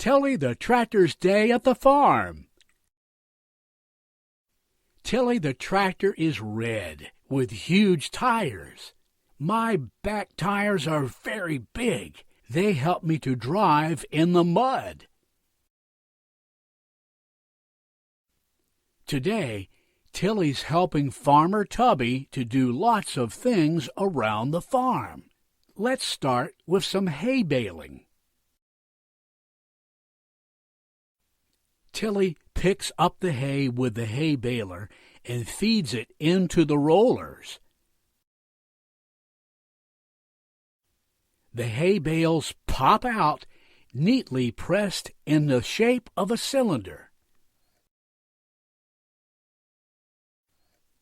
Tilly the tractor's day at the farm. Tilly the tractor is red with huge tires. My back tires are very big. They help me to drive in the mud. Today, Tilly's helping Farmer Tubby to do lots of things around the farm. Let's start with some hay baling. Tilly picks up the hay with the hay baler and feeds it into the rollers. The hay bales pop out, neatly pressed in the shape of a cylinder.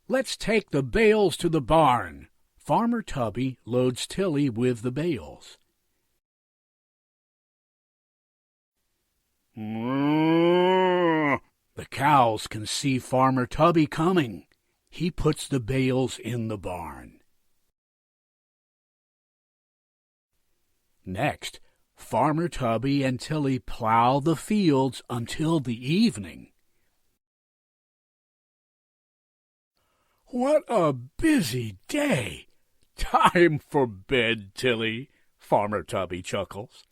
Let's take the bales to the barn. Farmer Tubby loads Tilly with the bales. The cows can see Farmer Tubby coming. He puts the bales in the barn. Next, Farmer Tubby and Tilly plow the fields until the evening. What a busy day! Time for bed, Tilly, Farmer Tubby chuckles.